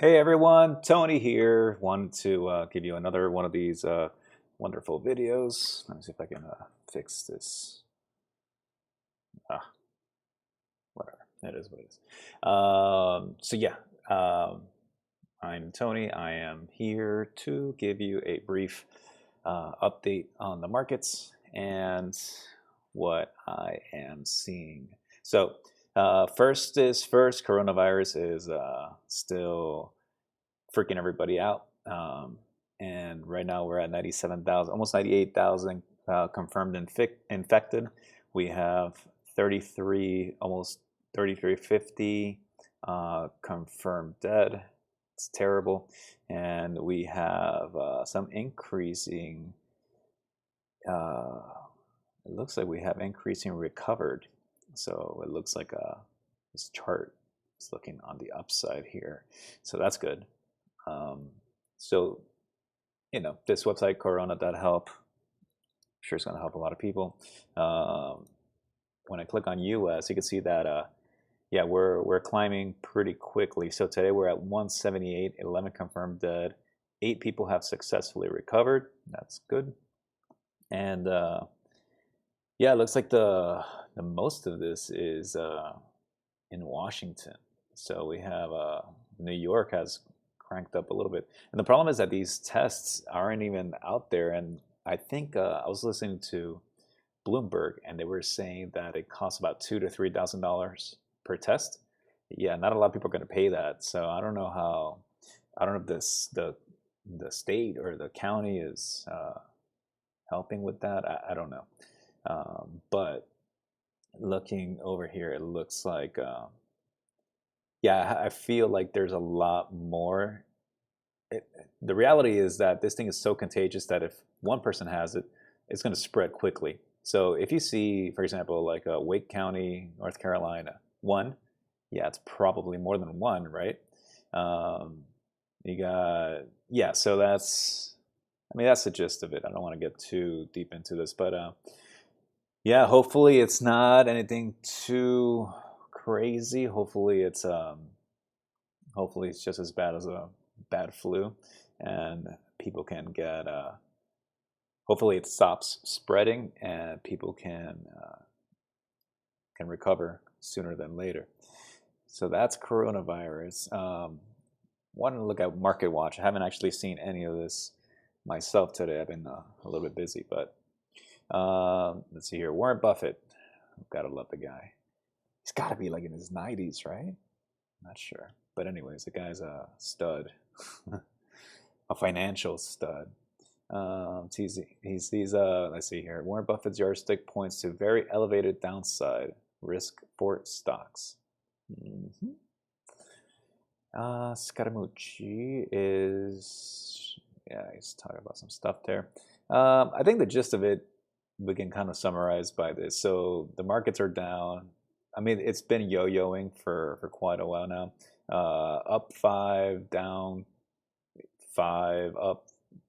Hey everyone, Tony here. Wanted to give you another one of these wonderful videos. Let me see if I can fix this. Ah, whatever. It is what it is. So yeah, um, I'm Tony. I am here to give you a brief update on the markets and what I am seeing. So first is first, coronavirus is still freaking everybody out. And right now we're at 97,000, almost 98,000 confirmed infected. We have 33, almost 3350 confirmed dead. It's terrible. And we have some increasing, uh, it looks like we have increasing recovered. So it looks like this chart is looking on the upside here. So that's good. Um, so, this website, corona.help, sure it's going to help a lot of people. When I click on US, you can see that, yeah, we're climbing pretty quickly. So today we're at 178, 11 confirmed dead. 8 people have successfully recovered. That's good. And yeah, it looks like the most of this is in Washington. So we have New York has cranked up a little bit. And the problem is that these tests aren't even out there. And I think I was listening to Bloomberg, and they were saying that it costs about $2,000 to $3,000 per test. Yeah, not a lot of people are going to pay that. So I don't know how. I don't know if the state or the county is helping with that. I don't know. But looking over here, it looks like yeah, I feel like there's a lot more. The reality is that this thing is so contagious that if one person has it, it's going to spread quickly. So if you see, for example, like Wake County, North Carolina, one, yeah, it's probably more than one, right? Um, you got, yeah, so I mean, that's the gist of it. I don't want to get too deep into this, but yeah, hopefully it's not anything too crazy. Hopefully it's just as bad as a bad flu, and people can get. Hopefully it stops spreading, and people can recover sooner than later. So that's coronavirus. Wanted to look at Market Watch. I haven't actually seen any of this myself today. I've been a little bit busy, but let's see here. Warren Buffett. Gotta love the guy. He's got to be like in his 90s, right? Not sure. But anyways, the guy's a stud, a financial stud. Let's see here. Warren Buffett's yardstick points to very elevated downside risk for stocks. Mm-hmm. Scaramucci is, yeah, he's talking about some stuff there. I think the gist of it we can kind of summarize by this. So the markets are down. I mean, it's been yo-yoing for quite a while now. Up 5, down 5, up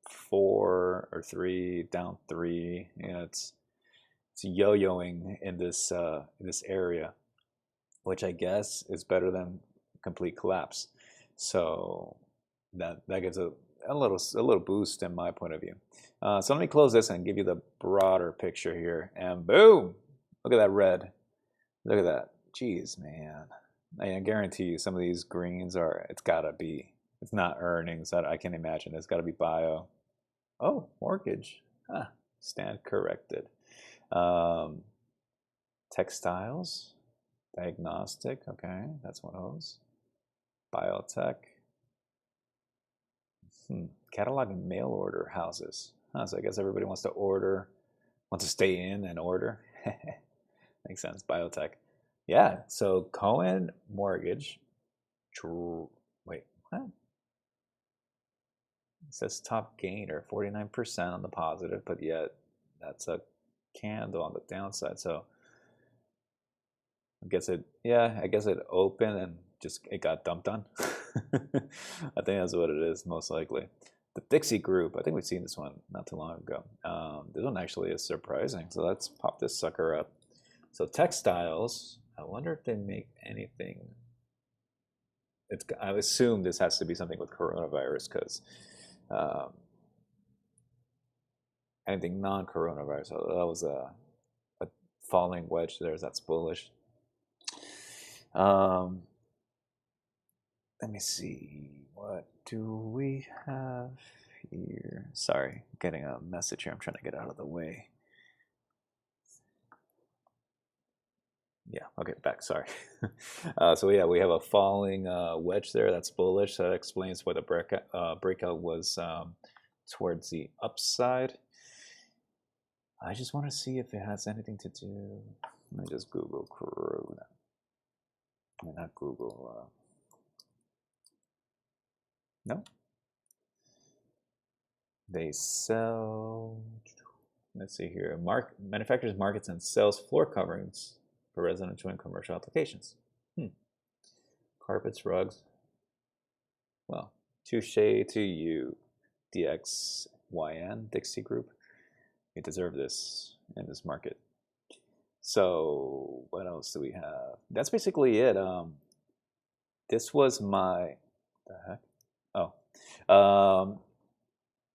4 or 3, down 3. It's yo-yoing in this area, which I guess is better than complete collapse. So that gives a little boost in my point of view. So let me close this and give you the broader picture here. And boom! Look at that red. Look at that. Jeez, man. I guarantee you some of these greens are, it's gotta be, it's not earnings. I can imagine. It's gotta be bio. Oh, mortgage. Huh. Stand corrected. Um, Textiles. Diagnostic. Okay, that's one of those. Biotech. Catalog and mail order houses. Huh, so I guess everybody wants to order, wants to stay in and order. Makes sense. Biotech. Yeah. So Cohen Mortgage. Wait, what? It says top gainer, 49% on the positive, but yet that's a candle on the downside. So I guess it opened and just it got dumped on. I think that's what it is, most likely. The Dixie Group, I think we've seen this one not too long ago. This one actually is surprising. So let's pop this sucker up. So textiles, I wonder if they make anything I assume this has to be something with coronavirus because anything non-coronavirus. So that was a falling wedge there. That's bullish. Let me see. What do we have here? Sorry, getting a message here. I'm trying to get out of the way. Yeah, okay, back, sorry. So yeah, we have a falling wedge there. That's bullish. That explains why the breakout was towards the upside. I just want to see if it has anything to do. Let me just Google Corona. I mean, not Google. No. They sell. Let's see here. Manufacturers, markets, and sells floor coverings for residential and commercial applications. Carpets, rugs. Well, touche to you, DXYN, Dixie Group. You deserve this in this market. So what else do we have? That's basically it. This was my, the heck? Oh,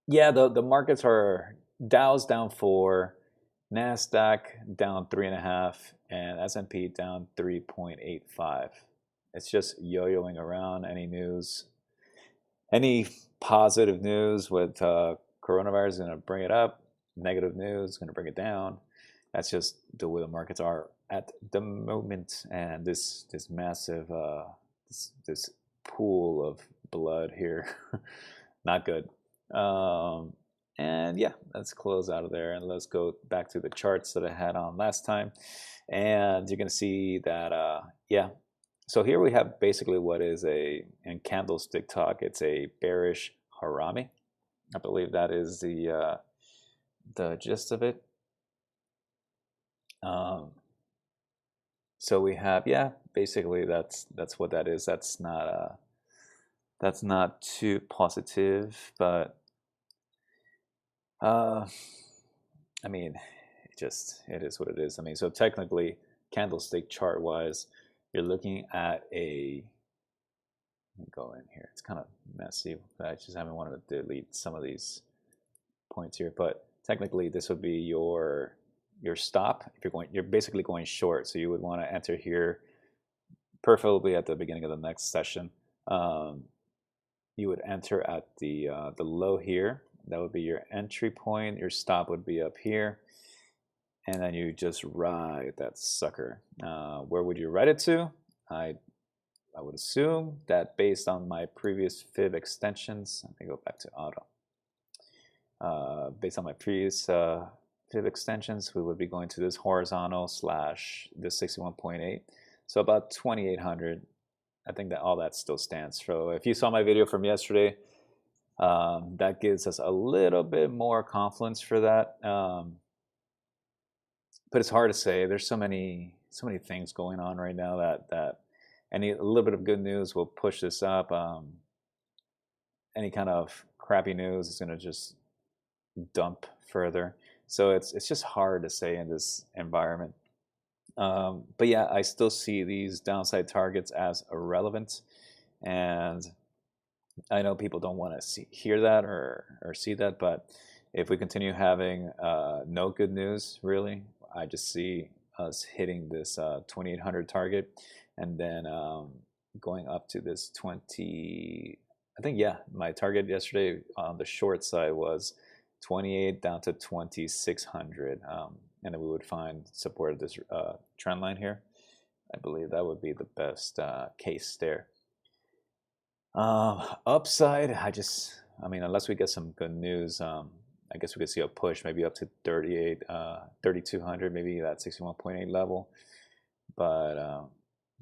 yeah. The markets are Dow's down 4, Nasdaq down 3.5, and S&P down 3.85. It's just yo-yoing around. Any news, any positive news with coronavirus is going to bring it up. Negative news is going to bring it down. That's just the way the markets are at the moment. And this massive this pool of blood here, not good. And yeah, let's close out of there and let's go back to the charts that I had on last time. And you're going to see that, yeah. So here we have basically what is in candlestick talk, it's a bearish harami. I believe that is the gist of it. So we have, yeah, basically that's what that is. That's not too positive, but I mean, it is what it is. I mean, so technically, candlestick chart wise, you're looking at a. Let me go in here. It's kind of messy. I just haven't wanted to delete some of these points here, but technically, this would be your stop. If you're basically going short, so you would want to enter here, preferably at the beginning of the next session. You would enter at the low here. That would be your entry point. Your stop would be up here, and then you just ride that sucker. Where would you ride it to? I would assume that based on my previous fib extensions, let me go back to auto. Based on my previous fib extensions, we would be going to this horizontal slash this 61.8. So about 2,800. I think that all that still stands. So if you saw my video from yesterday, that gives us a little bit more confidence for that. But it's hard to say. There's so many things going on right now that a little bit of good news will push this up. Any kind of crappy news is going to just dump further. So it's just hard to say in this environment. But yeah, I still see these downside targets as irrelevant, and I know people don't want to hear that or see that, but if we continue having no good news, really, I just see us hitting this 2,800 target, and then going up to this 20. I think, yeah, my target yesterday on the short side was 28 down to 2,600, and then we would find support of this trend line here. I believe that would be the best case there. Upside, I mean, unless we get some good news, I guess we could see a push maybe up to 3,200, maybe that 61.8 level. But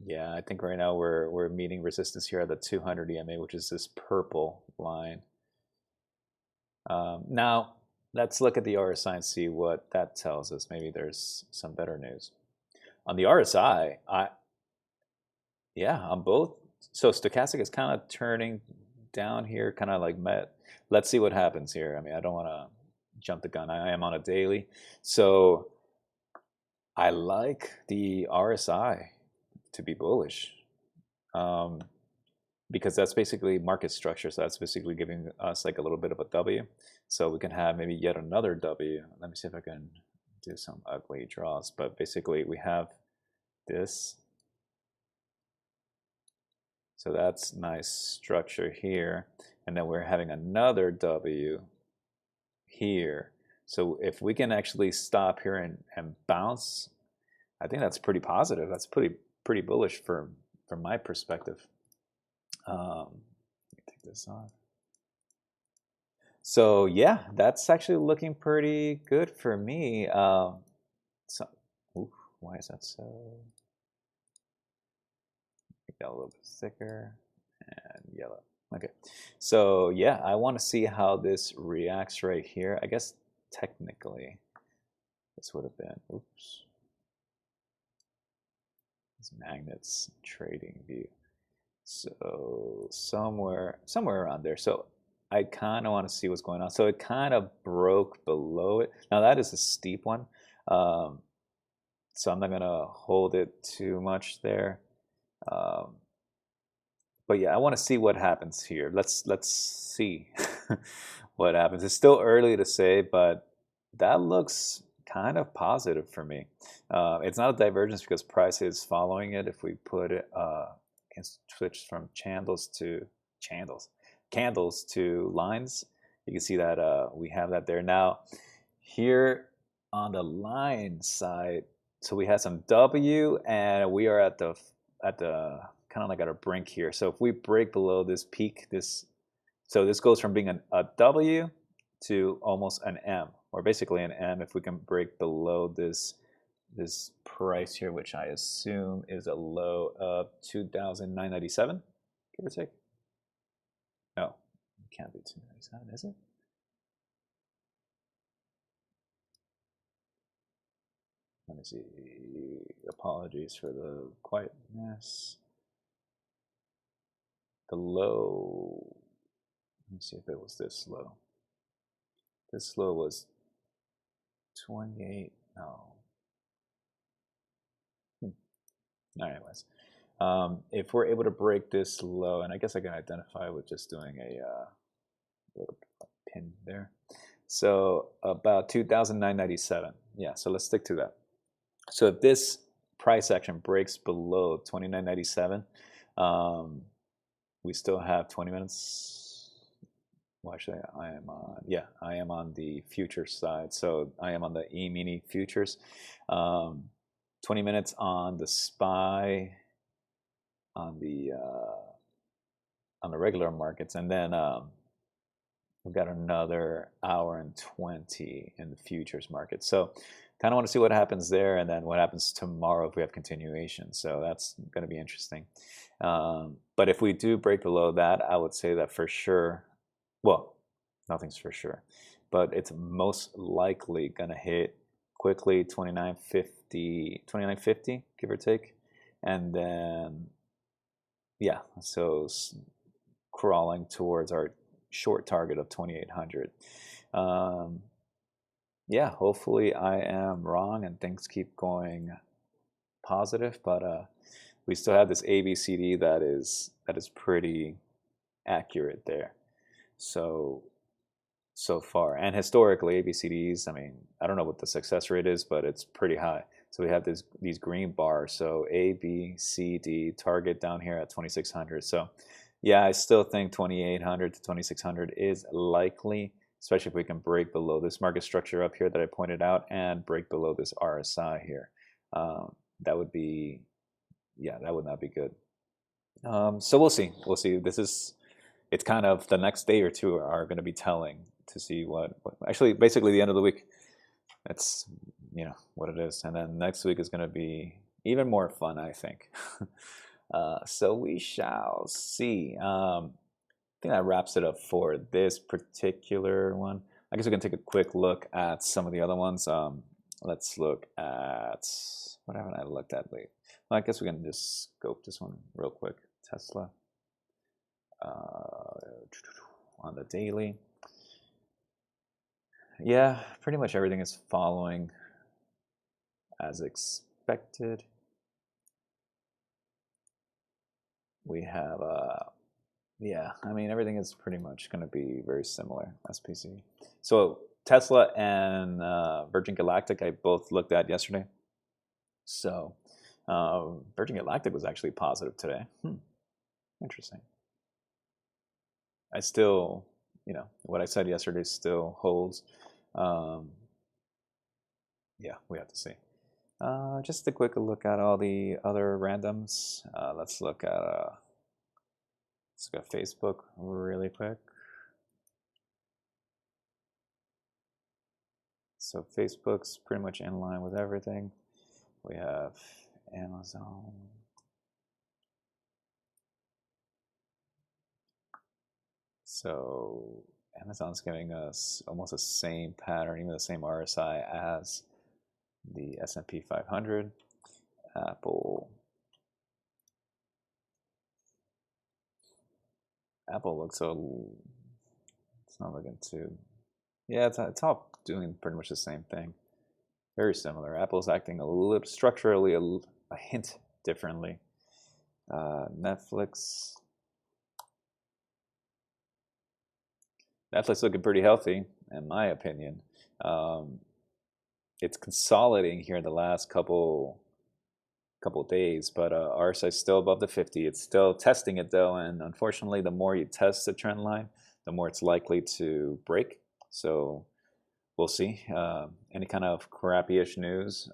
yeah, I think right now we're meeting resistance here at the 200 EMA, which is this purple line. Now, let's look at the RSI and see what that tells us. Maybe there's some better news. On the RSI, yeah, on both. So stochastic is kind of turning down here, kind of like let's see what happens here. I mean, I don't want to jump the gun. I am on a daily. So I like the RSI to be bullish. because that's basically market structure. So that's basically giving us like a little bit of a W. So we can have maybe yet another W. Let me see if I can do some ugly draws. But basically we have this. So that's nice structure here. And then we're having another W here. So if we can actually stop here and bounce, I think that's pretty positive. That's pretty bullish from my perspective. Let me take this off. So yeah, that's actually looking pretty good for me. So, oof, why is that so? Make that a little bit thicker and yellow. Okay, so yeah, I want to see how this reacts right here. I guess technically this would have been, oops, this magnets trading view. So somewhere around there. So I kind of want to see what's going on. So it kind of broke below it. Now that is a steep one. So I'm not going to hold it too much there. But yeah, I want to see what happens here. Let's see what happens. It's still early to say, but that looks kind of positive for me. It's not a divergence because price is following it. If we put it, can switch from candles to lines, you can see that we have that there. Now here on the line side, so we had some W and we are at the kind of like at a brink here. So if we break below this peak, so this goes from being a W to almost an M, or basically an M if we can break below this price here, which I assume is a low of 2,997, give or take. No, it can't be 297, is it? Let me see. Apologies for the quietness. The low, let me see if it was this low. This low was 28, no. Anyways, if we're able to break this low, and I guess I can identify with just doing a little pin there. So about 2,997. Yeah, so let's stick to that. So if this price action breaks below 2,997, we still have 20 minutes. Well, actually, I am on the future side. So I am on the E-mini futures. 20 minutes on the SPY, on the regular markets, and then we've got another hour and 20 in the futures market. So kind of want to see what happens there, and then what happens tomorrow if we have continuation. So that's going to be interesting. But if we do break below that, I would say that for sure, well, nothing's for sure, but it's most likely going to hit quickly 2950, give or take. And then, yeah, so crawling towards our short target of 2,800. Yeah, hopefully I am wrong and things keep going positive, but we still have this ABCD that is pretty accurate there. So far, and historically ABCDs, I mean, I don't know what the success rate is, but it's pretty high. So we have these green bars. So A, B, C, D, target down here at 2,600. So yeah, I still think 2,800 to 2,600 is likely, especially if we can break below this market structure up here that I pointed out and break below this RSI here. That would be, yeah, that would not be good. So we'll see. We'll see. It's kind of the next day or two are going to be telling to see what actually basically the end of the week. That's, you know, what it is. And then next week is going to be even more fun, I think. So we shall see. I think that wraps it up for this particular one. I guess we can take a quick look at some of the other ones. Let's look at, what haven't I looked at lately? Well, I guess we can just scope this one real quick. Tesla. On the daily. Yeah, pretty much everything is following as expected. We have Yeah, I mean everything is pretty much going to be very similar. SPC. So Tesla and Virgin Galactic, I both looked at yesterday. So Virgin Galactic was actually positive today. Interesting. I still, what I said yesterday still holds. Um, yeah, we have to see. Just a quick look at all the other randoms. Let's look at Facebook really quick. So Facebook's pretty much in line with everything. We have Amazon. So Amazon's giving us almost the same pattern, even the same RSI as the S&P 500. Apple looks so, it's not looking too, yeah, it's all doing pretty much the same thing. Very similar. Apple's acting a little structurally a hint differently. Netflix looking pretty healthy, in my opinion. It's consolidating here in the last couple days, but RSI is still above the 50. It's still testing it though, and unfortunately, the more you test the trend line, the more it's likely to break. So we'll see. Any kind of crappy-ish news.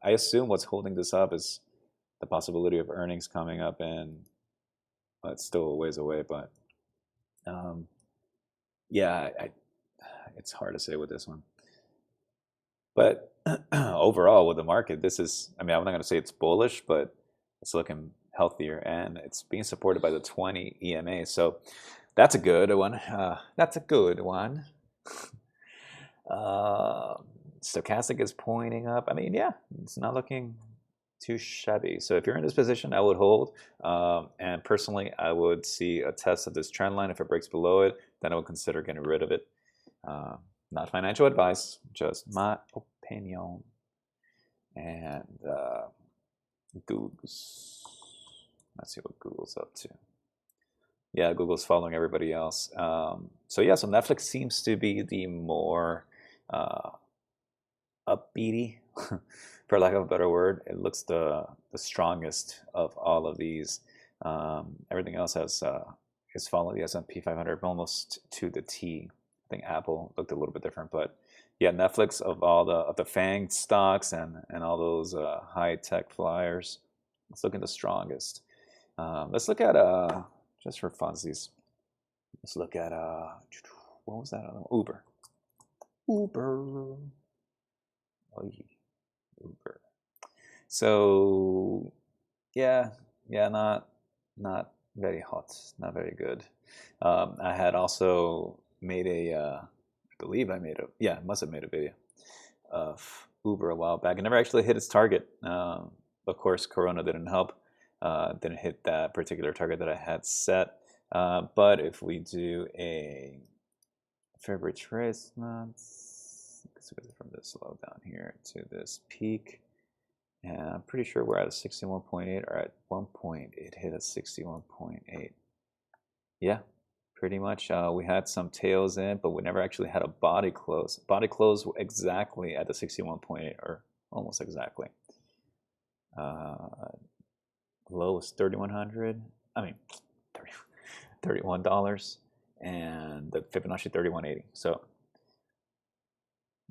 I assume what's holding this up is the possibility of earnings coming up, and it's still a ways away. But yeah, it's hard to say with this one. But overall, with the market, this is, I mean, I'm not going to say it's bullish, but it's looking healthier, and it's being supported by the 20 EMA. So that's a good one. That's a good one. Stochastic is pointing up. I mean, yeah, it's not looking too shabby. So if you're in this position, I would hold. And personally, I would see a test of this trend line. If it breaks below it, then I would consider getting rid of it. Not financial advice, just my opinion. And Google's, let's see what Google's up to. Yeah, Google's following everybody else. So Netflix seems to be the more upbeaty, for lack of a better word. It looks the strongest of all of these. Everything else is following the S&P 500 almost to the T. I think Apple looked a little bit different, but yeah, Netflix of all the FANG stocks and all those high tech flyers, it's looking the strongest. Let's look at just for funsies. Let's look at what was that? Uber. Uber. Uber. So yeah, not very hot, not very good. I had also made I believe I made I must have made a video of Uber a while back. It never actually hit its target. Of course, Corona didn't help. Didn't hit that particular target that I had set. But if we do a fair retracement, from this low down here to this peak, and I'm pretty sure we're at a 61.8, or at one point it hit a 61.8. Yeah, pretty much. We had some tails in, but we never actually had a body close. Body close exactly at the 61.8, or almost exactly. Low was 3,100. I mean, $31, and the Fibonacci 3180. So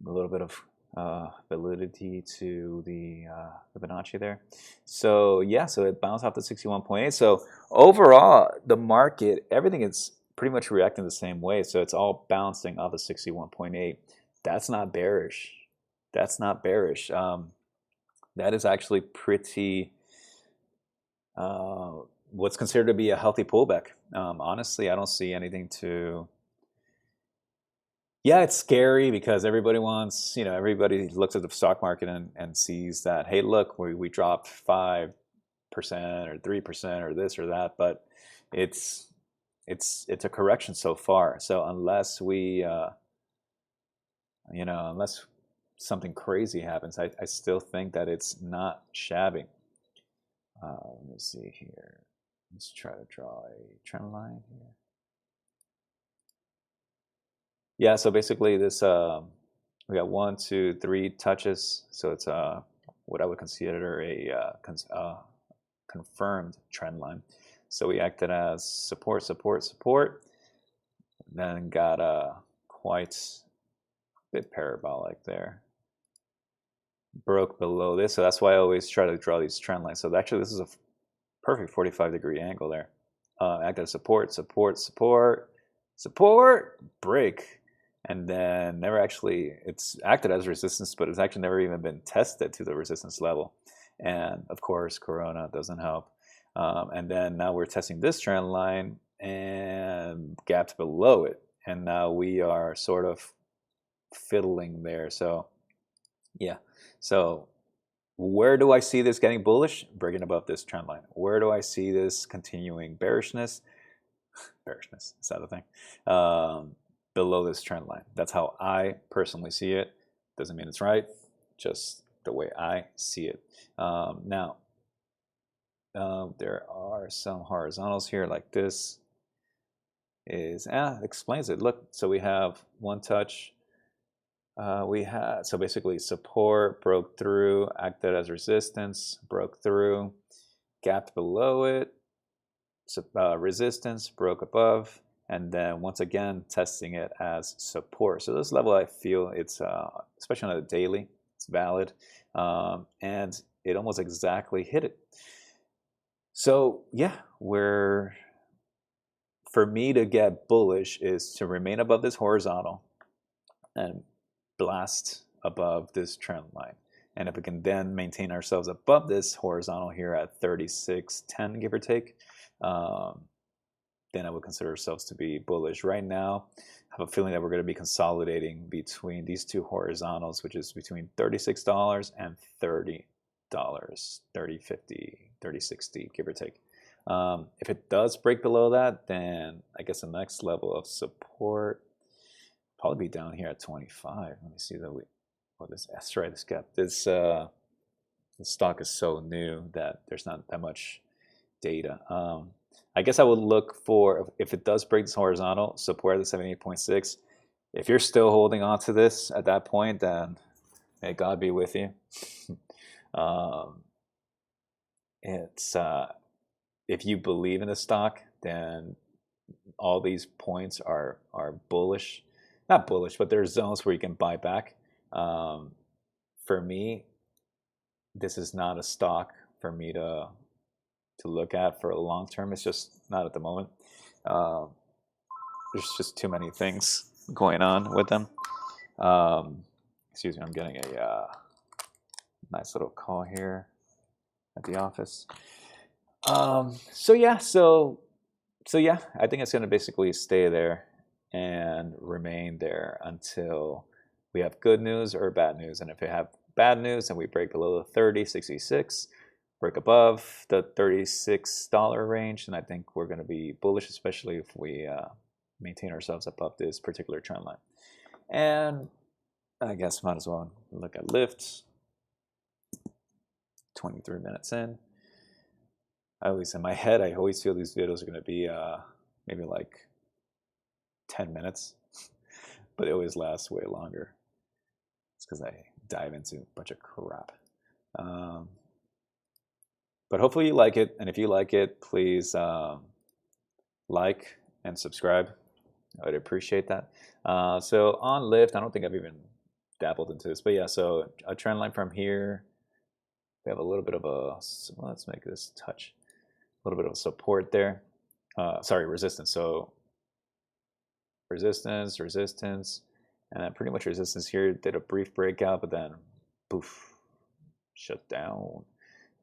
a little bit of validity to the Fibonacci there. So yeah, so it bounced off the 61.8. So overall, the market, everything is pretty much reacting the same way. So it's all bouncing off the 61.8. That's not bearish. That's not bearish. That is actually pretty what's considered to be a healthy pullback. Honestly, I don't see anything to... Yeah, it's scary because everybody wants, everybody looks at the stock market and sees that, hey, look, we dropped 5% or 3% or this or that, but it's a correction so far. So unless we, unless something crazy happens, I still think that it's not shabby. Let me see here. Let's try to draw a trend line here. Yeah, so basically this, we got 1, 2, 3 touches. So it's what I would consider a confirmed trend line. So we acted as support, support, support, then got quite a bit parabolic there. Broke below this, so that's why I always try to draw these trend lines. So actually this is a perfect 45-degree angle there. Acted as support, support, support, support, break. And then never actually, it's acted as resistance, but it's actually never even been tested to the resistance level. And of course, Corona doesn't help. And then now we're testing this trend line and gapped below it. And now we are sort of fiddling there. So yeah, so where do I see this getting bullish? Breaking above this trend line. Where do I see this continuing bearishness? Bearishness, is that a thing? Below this trend line. That's how I personally see it. Doesn't mean it's right, just the way I see it. Now, there are some horizontals here like this. Explains it. Look, so we have one touch. We had, so basically support, broke through, acted as resistance, broke through, gapped below it, resistance, broke above, and then once again testing it as support. So this level, I feel it's, especially on a daily, it's valid, and it almost exactly hit it. So yeah, for me to get bullish is to remain above this horizontal and blast above this trend line. And if we can then maintain ourselves above this horizontal here at 36.10, give or take, then I would consider ourselves to be bullish. Right now, I have a feeling that we're going to be consolidating between these two horizontals, which is between $36 and $30, 30.50, 30.60, give or take. If it does break below that, then I guess the next level of support probably be down here at 25. Let me see that that's right. This stock is so new that there's not that much data. I guess I would look for, if it does break this horizontal, support at the 78.6. If you're still holding on to this at that point, then may God be with you. It's if you believe in the stock, then all these points are bullish. Not bullish, but there's zones where you can buy back. For me, this is not a stock for me to look at for a long term. It's just not at the moment. There's just too many things going on with them. Excuse me, I'm getting a nice little call here at the office. So yeah, I think it's going to basically stay there and remain there until we have good news or bad news. And if we have bad news and we break below the 30.66, break above the $36 range, then I think we're going to be bullish, especially if we maintain ourselves above this particular trend line. And I guess might as well look at lifts. 23 minutes in. At least in my head, I always feel these videos are going to be maybe like 10 minutes, but it always lasts way longer. It's because I dive into a bunch of crap. But hopefully you like it, and if you like it, please like and subscribe. I would appreciate that. So on lift, I don't think I've even dabbled into this, but yeah, so a trend line from here. We have a little bit of a, let's make this touch, a little bit of support there. Sorry, resistance. So resistance, resistance, and then pretty much resistance here. Did a brief breakout, but then poof, shut down.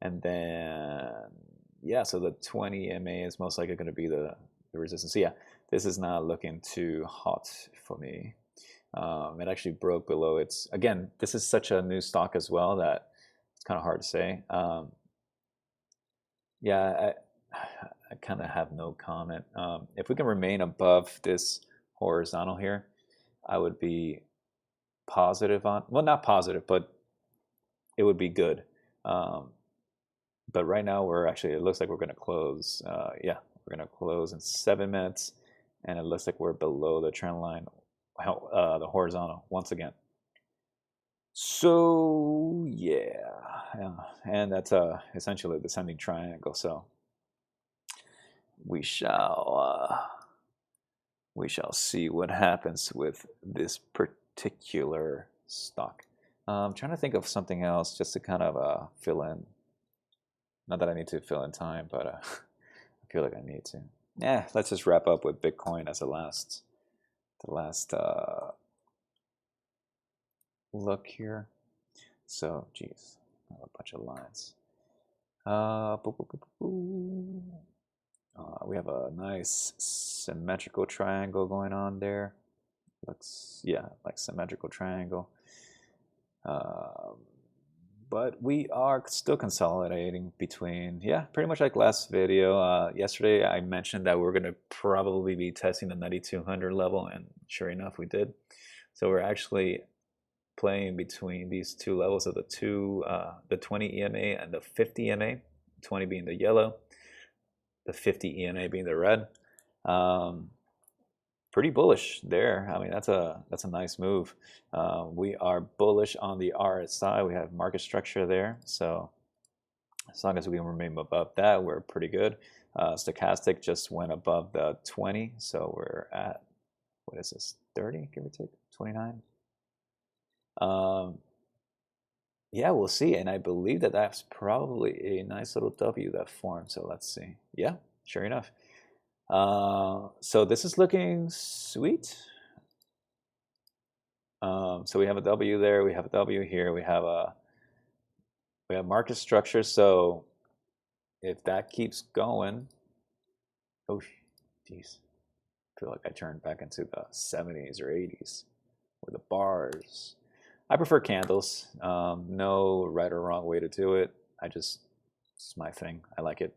And then, yeah, so the 20 MA is most likely going to be the resistance. So yeah, this is not looking too hot for me. It actually broke below its, again, this is such a new stock as well that it's kind of hard to say. Yeah, I kind of have no comment. If we can remain above this horizontal here, I would be positive on, well, not positive, but it would be good. But right now we're actually, it looks like we're going to close. Yeah, we're going to close in 7 minutes, and it looks like we're below the trend line, the horizontal once again. So yeah, and that's essentially a descending triangle. So we shall see what happens with this particular stock. I'm trying to think of something else just to kind of fill in. Not that I need to fill in time, but I feel like I need to. Yeah, let's just wrap up with Bitcoin as the last look here. So, geez, I have a bunch of lines. We have a nice symmetrical triangle going on there. Looks, yeah, like symmetrical triangle. But we are still consolidating between, yeah, pretty much like last video. Yesterday I mentioned that we're going to probably be testing the 9200 level, and sure enough we did. So we're actually playing between these two levels of the 20 EMA and the 50 EMA, 20 being the yellow, the 50 EMA being the red. Pretty bullish there. I mean, that's a nice move. We are bullish on the RSI. We have market structure there, so as long as we can remain above that, we're pretty good. Stochastic just went above the 20, so we're at, what is this, 30, give or take, 29? Yeah, we'll see, and I believe that that's probably a nice little W that formed, so let's see. Yeah, sure enough. So this is looking sweet. So we have a W there, we have a W here, we have market structure. So if that keeps going, oh geez, I feel like I turned back into the 70s or 80s with the bars. I prefer candles. No right or wrong way to do it. It's my thing. I like it.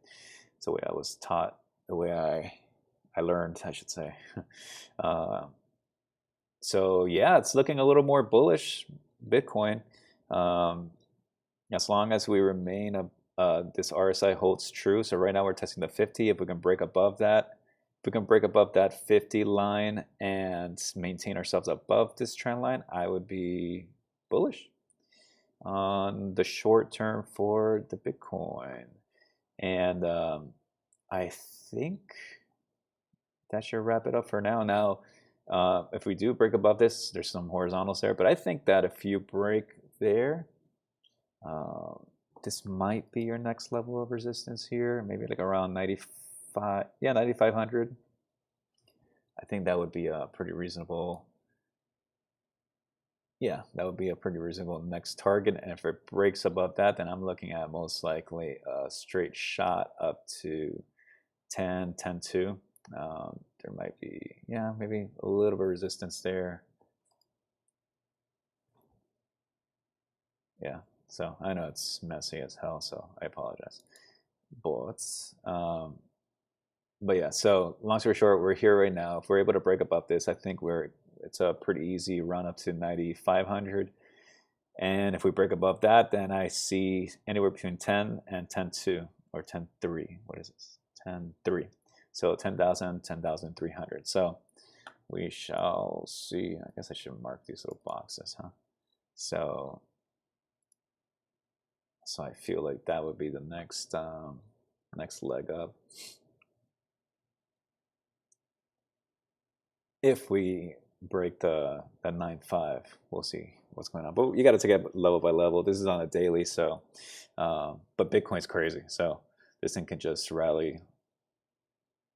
It's the way I was taught, the way I learned, I should say. So yeah, it's looking a little more bullish, Bitcoin. As long as we remain, this RSI holds true. So right now we're testing the 50. If we can break above that, if we can break above that 50 line and maintain ourselves above this trend line, I would be bullish on the short term for the Bitcoin. And I think that should wrap it up for now. Now, if we do break above this, there's some horizontals there, but I think that if you break there, this might be your next level of resistance here, maybe like around 95, yeah, 9,500. I think that would be a pretty reasonable, yeah, that would be a pretty reasonable next target. And if it breaks above that, then I'm looking at most likely a straight shot up to 10, 10.2. There might be, yeah, maybe a little bit of resistance there. Yeah, so I know it's messy as hell, so I apologize. But yeah, so long story short, we're here right now. If we're able to break above this, I think it's a pretty easy run up to 9,500. And if we break above that, then I see anywhere between 10 and 10.2 or 10.3. What is this? 10.3. So 10,000, 10,300. So we shall see. I guess I should mark these little boxes, huh? So I feel like that would be the next leg up. If we break the 9.5, we'll see what's going on. But you got to take it level by level. This is on a daily, so but Bitcoin's crazy, so this thing can just rally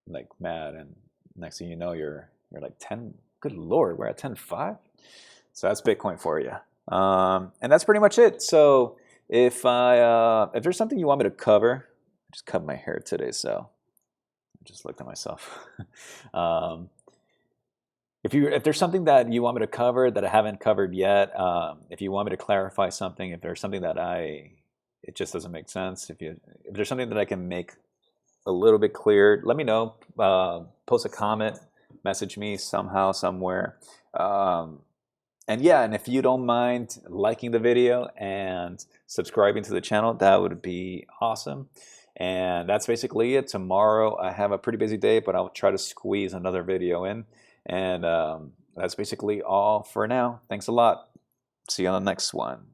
like mad, and next thing you know, you're like 10. Good lord, we're at 10.5. So that's Bitcoin for you, and that's pretty much it. So if there's something you want me to cover, I just cut my hair today, so I just looked at myself. If there's something that you want me to cover that I haven't covered yet, if you want me to clarify something, if there's something that it just doesn't make sense, if there's something that I can make a little bit clearer, let me know. Post a comment, message me somehow, somewhere. And yeah, and if you don't mind liking the video and subscribing to the channel, that would be awesome. And that's basically it. Tomorrow I have a pretty busy day, but I'll try to squeeze another video in. And that's basically all for now. Thanks a lot. See you on the next one.